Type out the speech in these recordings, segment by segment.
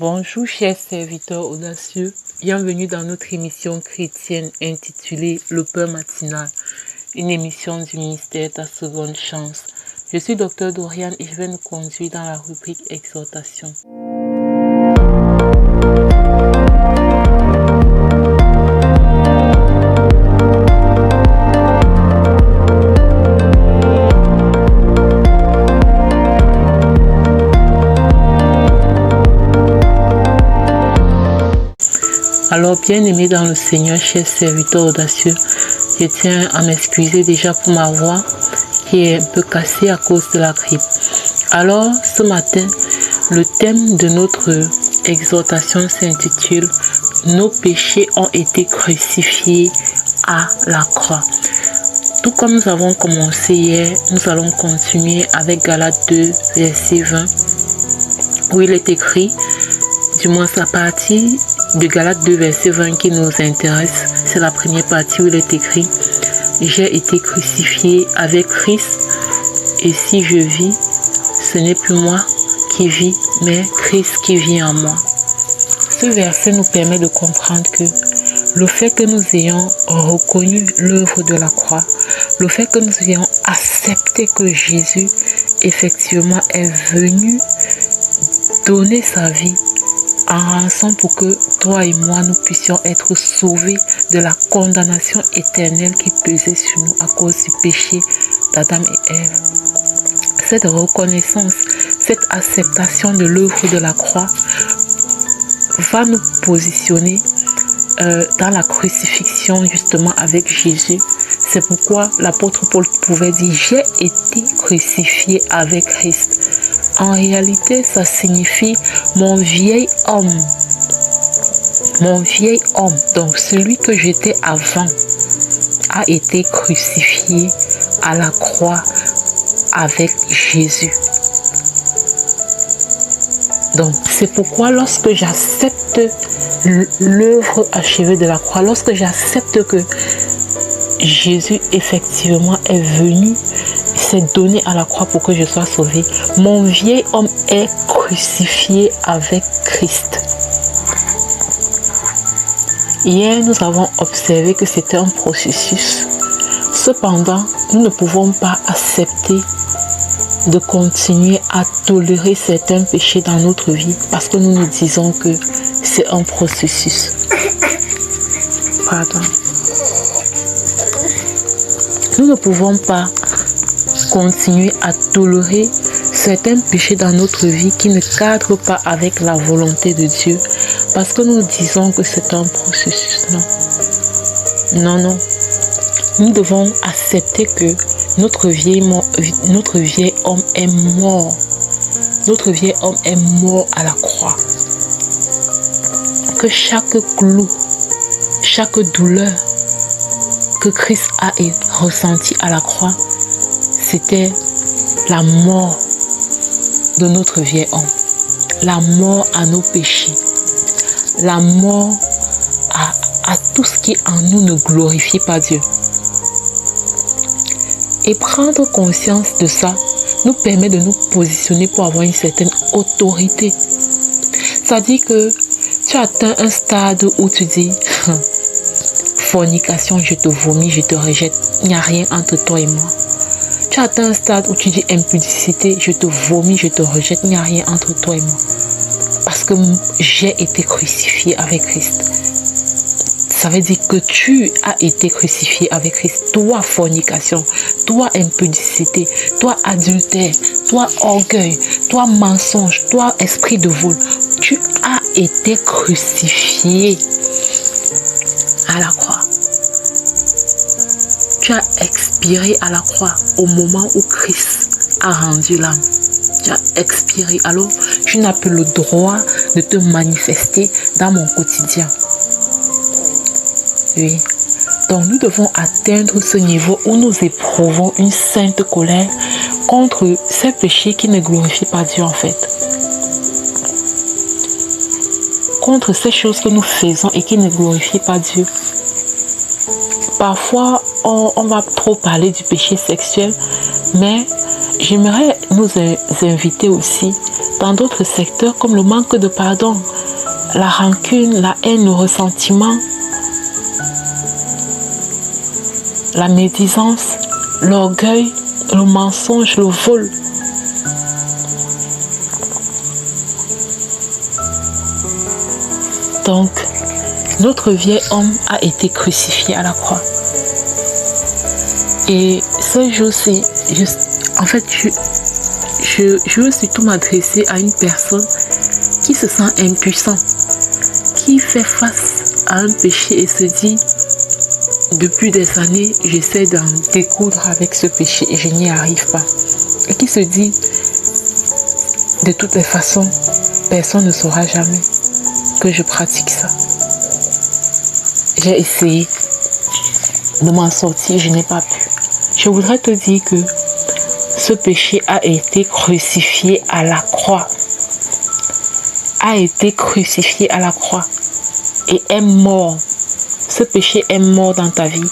Bonjour chers serviteurs audacieux, bienvenue dans notre émission chrétienne intitulée Le Pain matinal, une émission du ministère Ta Seconde Chance. Je suis Dr Doriane et je vais nous conduire dans la rubrique Exhortation. Alors, bien-aimés dans le Seigneur, chers serviteurs audacieux, je tiens à m'excuser déjà pour ma voix qui est un peu cassée à cause de la grippe. Alors, ce matin, le thème de notre exhortation s'intitule « Nos péchés ont été crucifiés à la croix ». Tout comme nous avons commencé hier, nous allons continuer avec Galates 2, verset 20, où il est écrit, du moins sa partie de Galates 2, verset 20 qui nous intéresse, c'est la première partie où il est écrit « J'ai été crucifié avec Christ, et si je vis, ce n'est plus moi qui vis, mais Christ qui vit en moi. » Ce verset nous permet de comprendre que le fait que nous ayons reconnu l'œuvre de la croix, le fait que nous ayons accepté que Jésus effectivement est venu donner sa vie en rançon pour que toi et moi nous puissions être sauvés de la condamnation éternelle qui pesait sur nous à cause du péché d'Adam et Ève. Cette reconnaissance, cette acceptation de l'œuvre de la croix va nous positionner dans la crucifixion justement avec Jésus. C'est pourquoi l'apôtre Paul pouvait dire « J'ai été crucifié avec Christ ». En réalité, ça signifie mon vieil homme. Mon vieil homme, donc celui que j'étais avant, a été crucifié à la croix avec Jésus. Donc, c'est pourquoi lorsque j'accepte l'œuvre achevée de la croix, lorsque j'accepte que Jésus effectivement est venu, s'est donné à la croix pour que je sois sauvé, mon vieil homme est crucifié avec Christ. Hier, nous avons observé que c'était un processus. Cependant, nous ne pouvons pas accepter de continuer à tolérer certains péchés dans notre vie parce que nous nous disons que c'est un processus. Pardon. Nous ne pouvons pas continuer à tolérer certains péchés dans notre vie qui ne cadrent pas avec la volonté de Dieu parce que nous disons que c'est un processus. Non. Nous devons accepter que notre vieil homme est mort. Notre vieil homme est mort à la croix. Que chaque clou, chaque douleur que Christ a ressenti à la croix, c'était la mort de notre vieil homme, la mort à nos péchés, la mort à tout ce qui en nous ne glorifie pas Dieu. Et prendre conscience de ça nous permet de nous positionner pour avoir une certaine autorité. C'est-à-dire que tu atteins un stade où tu dis fornication, je te vomis, je te rejette, il n'y a rien entre toi et moi. Tu atteins un stade où tu dis impudicité, je te vomis, je te rejette, il n'y a rien entre toi et moi. Parce que j'ai été crucifié avec Christ. Ça veut dire que tu as été crucifié avec Christ. Toi, fornication, toi, impudicité, toi, adultère, toi, orgueil, toi, mensonge, toi, esprit de vol. Tu as été crucifié à la croix. Tu as expiré à la croix au moment où Christ a rendu l'âme. Tu as expiré. Alors, tu n'as plus le droit de te manifester dans mon quotidien. Oui. Donc, nous devons atteindre ce niveau où nous éprouvons une sainte colère contre ces péchés qui ne glorifient pas Dieu en fait. Contre ces choses que nous faisons et qui ne glorifient pas Dieu. Parfois, on va trop parler du péché sexuel, mais j'aimerais nous inviter aussi dans d'autres secteurs comme le manque de pardon, la rancune, la haine, le ressentiment, la médisance, l'orgueil, le mensonge, le vol. Donc, notre vieil homme a été crucifié à la croix. Et ce jour-ci, je veux surtout m'adresser à une personne qui se sent impuissant, qui fait face à un péché et se dit, depuis des années, j'essaie d'en découdre avec ce péché et je n'y arrive pas. Et qui se dit, de toutes les façons, personne ne saura jamais que je pratique ça. J'ai essayé de m'en sortir, je n'ai pas pu. Je voudrais te dire que ce péché a été crucifié à la croix. A été crucifié à la croix et est mort. Ce péché est mort dans ta vie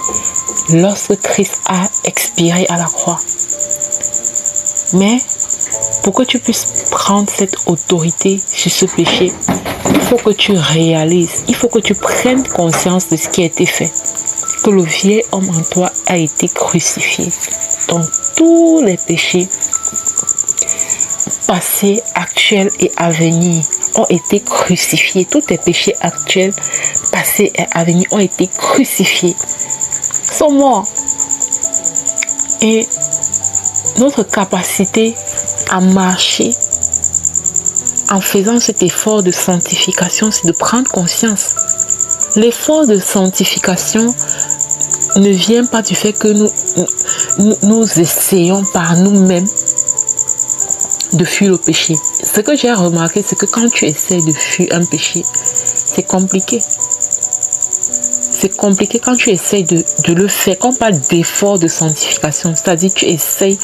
lorsque Christ a expiré à la croix. Mais pour que tu puisses prendre cette autorité sur ce péché, il faut que tu réalises, il faut que tu prennes conscience de ce qui a été fait. Que le vieil homme en toi a été crucifié. Donc tous les péchés passés, actuels et à venir ont été crucifiés. Tous tes péchés actuels, passés et à venir ont été crucifiés. Sont morts. Et notre capacité à marcher en faisant cet effort de sanctification, c'est de prendre conscience. L'effort de sanctification ne vient pas du fait que nous essayons par nous-mêmes de fuir le péché. Ce que j'ai remarqué, c'est que quand tu essaies de fuir un péché, c'est compliqué. C'est compliqué quand tu essaies de le faire. Quand on parle d'effort de sanctification, c'est-à-dire tu essaies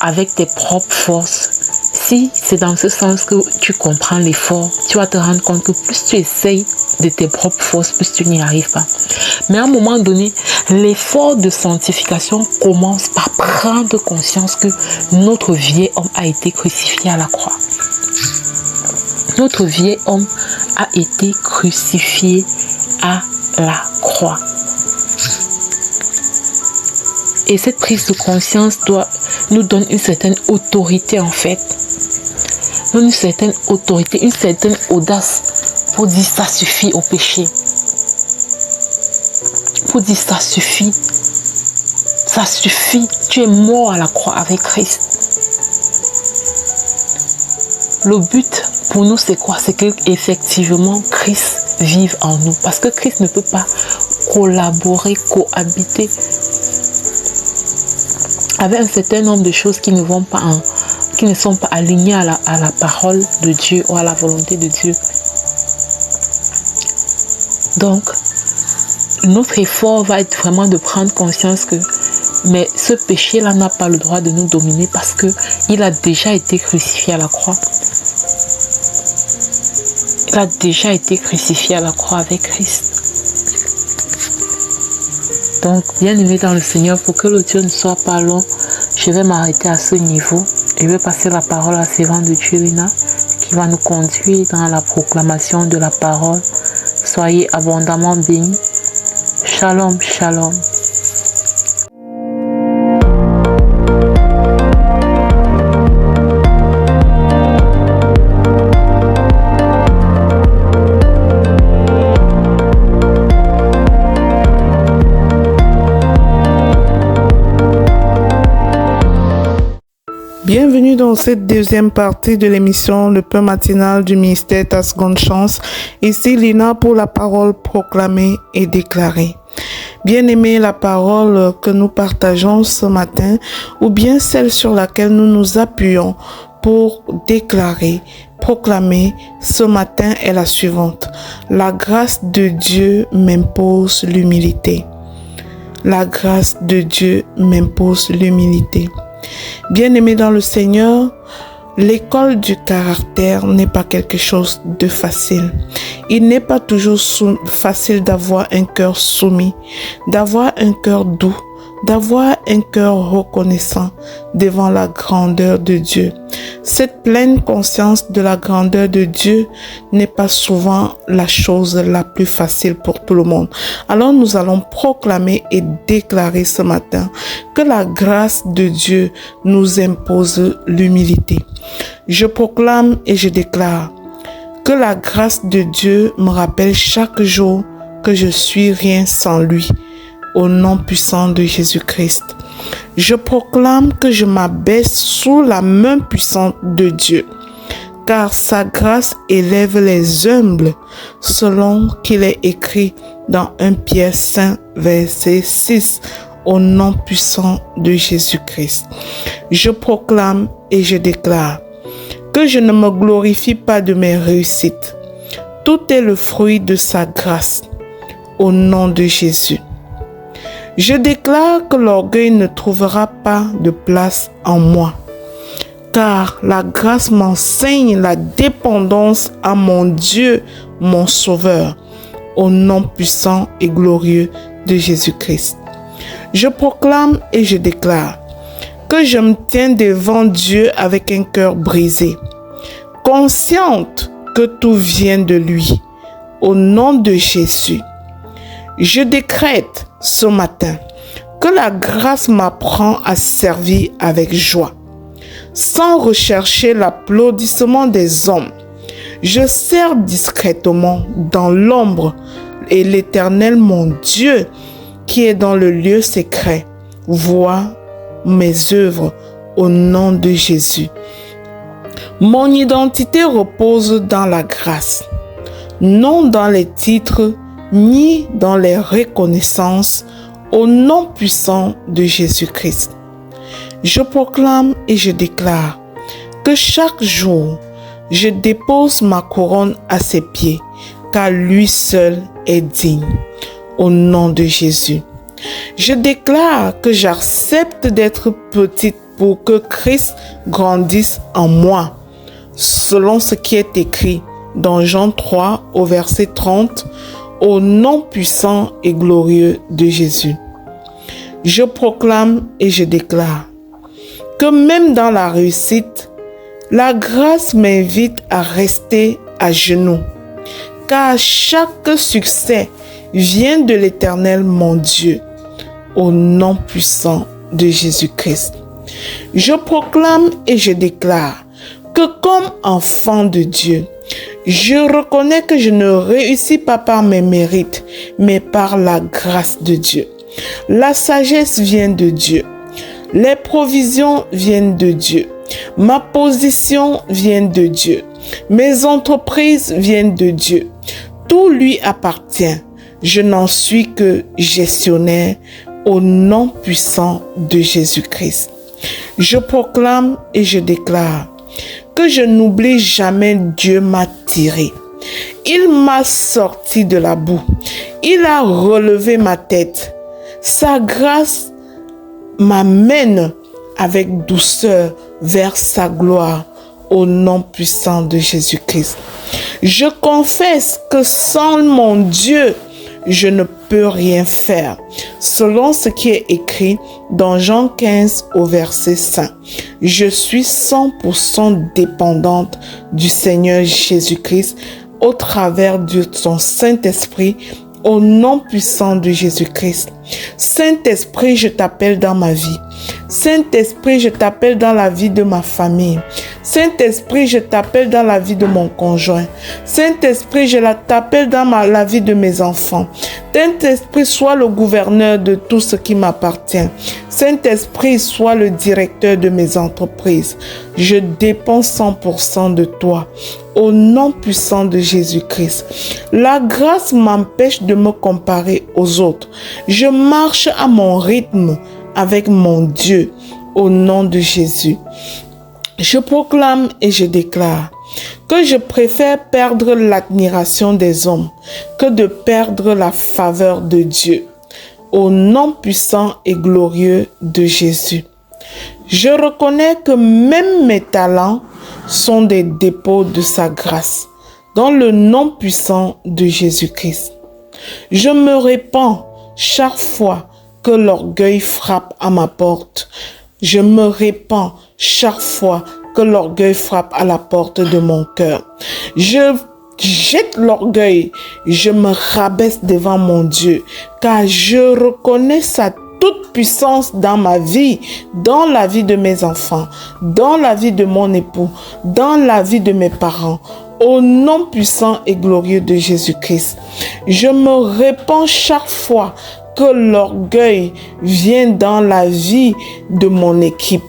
avec tes propres forces. Si c'est dans ce sens que tu comprends l'effort, tu vas te rendre compte que plus tu essayes de tes propres forces, plus tu n'y arrives pas. Mais à un moment donné, l'effort de sanctification commence par prendre conscience que notre vieil homme a été crucifié à la croix. Notre vieil homme a été crucifié à la croix. Et cette prise de conscience nous donne une certaine autorité en fait. Une certaine autorité, une certaine audace pour dire ça suffit au péché. Pour dire ça suffit. Ça suffit. Tu es mort à la croix avec Christ. Le but pour nous c'est quoi? C'est que effectivement Christ vive en nous. Parce que Christ ne peut pas collaborer, cohabiter avec un certain nombre de choses qui ne sont pas alignées à la parole de Dieu ou à la volonté de Dieu. Donc, notre effort va être vraiment de prendre conscience que mais ce péché-là n'a pas le droit de nous dominer parce qu'il a déjà été crucifié à la croix. Il a déjà été crucifié à la croix avec Christ. Donc, bien aimé dans le Seigneur, pour que l'audio ne soit pas long, je vais m'arrêter à ce niveau. Je vais passer la parole à la servante de Dieu, Lina, qui va nous conduire dans la proclamation de la parole. Soyez abondamment bénis. Shalom, shalom. Bienvenue dans cette deuxième partie de l'émission Le Pain Matinal du ministère Ta Seconde Chance. Ici Lina pour la parole proclamée et déclarée. Bien-aimé, la parole que nous partageons ce matin ou bien celle sur laquelle nous nous appuyons pour déclarer, proclamer ce matin est la suivante. La grâce de Dieu m'impose l'humilité. La grâce de Dieu m'impose l'humilité. Bien-aimé dans le Seigneur, l'école du caractère n'est pas quelque chose de facile. Il n'est pas toujours facile d'avoir un cœur soumis, d'avoir un cœur doux, d'avoir un cœur reconnaissant devant la grandeur de Dieu. Cette pleine conscience de la grandeur de Dieu n'est pas souvent la chose la plus facile pour tout le monde. Alors nous allons proclamer et déclarer ce matin que la grâce de Dieu nous impose l'humilité. Je proclame et je déclare que la grâce de Dieu me rappelle chaque jour que je suis rien sans lui, au nom puissant de Jésus-Christ. Je proclame que je m'abaisse sous la main puissante de Dieu, car sa grâce élève les humbles, selon qu'il est écrit dans 1 Pierre 5, verset 6, au nom puissant de Jésus-Christ. Je proclame et je déclare que je ne me glorifie pas de mes réussites. Tout est le fruit de sa grâce, au nom de Jésus. Je déclare que l'orgueil ne trouvera pas de place en moi, car la grâce m'enseigne la dépendance à mon Dieu, mon Sauveur, au nom puissant et glorieux de Jésus-Christ. Je proclame et je déclare que je me tiens devant Dieu avec un cœur brisé, consciente que tout vient de lui, au nom de Jésus. Je décrète ce matin que la grâce m'apprend à servir avec joie, sans rechercher l'applaudissement des hommes. Je sers discrètement dans l'ombre et l'Éternel, mon Dieu, qui est dans le lieu secret, voit mes œuvres au nom de Jésus. Mon identité repose dans la grâce, non dans les titres ni dans les reconnaissances, au nom puissant de Jésus-Christ. Je proclame et je déclare que chaque jour, je dépose ma couronne à ses pieds, car lui seul est digne, au nom de Jésus. Je déclare que j'accepte d'être petite pour que Christ grandisse en moi, selon ce qui est écrit dans Jean 3 au verset 30, au nom puissant et glorieux de Jésus. Je proclame et je déclare que même dans la réussite, la grâce m'invite à rester à genoux, car chaque succès vient de l'Éternel, mon Dieu, au nom puissant de Jésus-Christ. Je proclame et je déclare que comme enfant de Dieu, je reconnais que je ne réussis pas par mes mérites, mais par la grâce de Dieu. La sagesse vient de Dieu. Les provisions viennent de Dieu. Ma position vient de Dieu. Mes entreprises viennent de Dieu. Tout lui appartient. Je n'en suis que gestionnaire au nom puissant de Jésus-Christ. Je proclame et je déclare que je n'oublie jamais Dieu m'a tiré. Il m'a sorti de la boue. Il a relevé ma tête. Sa grâce m'amène avec douceur vers sa gloire au nom puissant de Jésus-Christ. Je confesse que sans mon Dieu, je ne peux rien faire, selon ce qui est écrit dans Jean 15 au verset 5. Je suis 100% dépendante du Seigneur Jésus-Christ au travers de son Saint-Esprit, au nom puissant de Jésus-Christ. Saint-Esprit, je t'appelle dans ma vie. Saint-Esprit, je t'appelle dans la vie de ma famille. Saint-Esprit, je t'appelle dans la vie de mon conjoint. Saint-Esprit, je t'appelle dans la vie de mes enfants. Saint-Esprit, sois le gouverneur de tout ce qui m'appartient. Saint-Esprit, sois le directeur de mes entreprises. Je dépends 100% de toi. Au nom puissant de Jésus-Christ. La grâce m'empêche de me comparer aux autres. Je marche à mon rythme avec mon Dieu, au nom de Jésus. Je proclame et je déclare que je préfère perdre l'admiration des hommes que de perdre la faveur de Dieu, au nom puissant et glorieux de Jésus. Je reconnais que même mes talents sont des dépôts de sa grâce, dans le nom puissant de Jésus-Christ. Je me répands chaque fois que l'orgueil frappe à ma porte. Je me répands chaque fois que l'orgueil frappe à la porte de mon cœur. Je jette l'orgueil, je me rabaisse devant mon Dieu, car je reconnais sa toute puissance dans ma vie, dans la vie de mes enfants, dans la vie de mon époux, dans la vie de mes parents. Au nom puissant et glorieux de Jésus-Christ, je me répands chaque fois que l'orgueil vient dans la vie de mon équipe.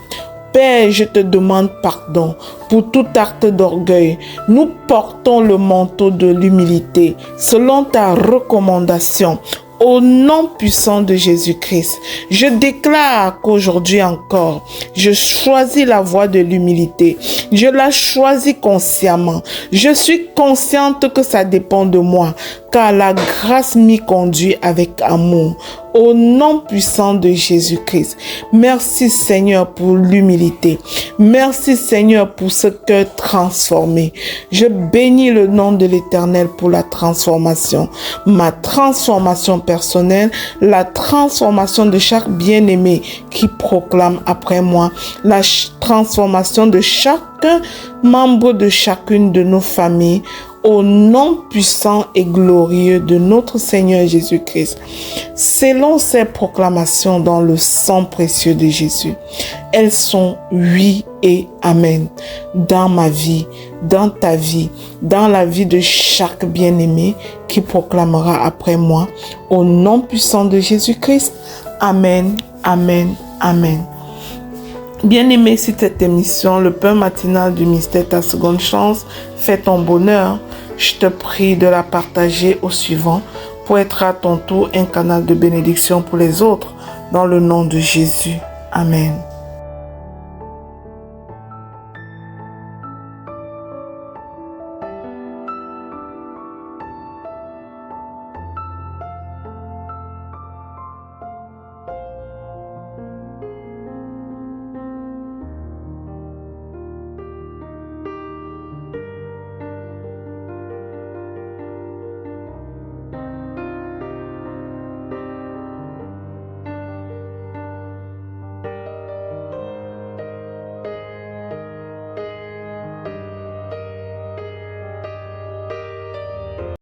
Père, je te demande pardon pour tout acte d'orgueil. Nous portons le manteau de l'humilité selon ta recommandation. Au nom puissant de Jésus-Christ, je déclare qu'aujourd'hui encore, je choisis la voie de l'humilité. Je la choisis consciemment. Je suis consciente que ça dépend de moi, car la grâce m'y conduit avec amour. Au nom puissant de Jésus-Christ. Merci Seigneur pour l'humilité. Merci Seigneur pour ce cœur transformé. Je bénis le nom de l'Éternel pour la transformation. Ma transformation personnelle, la transformation de chaque bien-aimé qui proclame après moi, la transformation de chacun membre de chacune de nos familles. Au nom puissant et glorieux de notre Seigneur Jésus-Christ, selon ces proclamations dans le sang précieux de Jésus, elles sont oui et amen dans ma vie, dans ta vie, dans la vie de chaque bien-aimé qui proclamera après moi. Au nom puissant de Jésus-Christ, amen, amen, amen. Bien-aimé, si cette émission, le pain matinal du mystère Ta Seconde Chance, fait ton bonheur, je te prie de la partager au suivant pour être à ton tour un canal de bénédiction pour les autres, dans le nom de Jésus. Amen.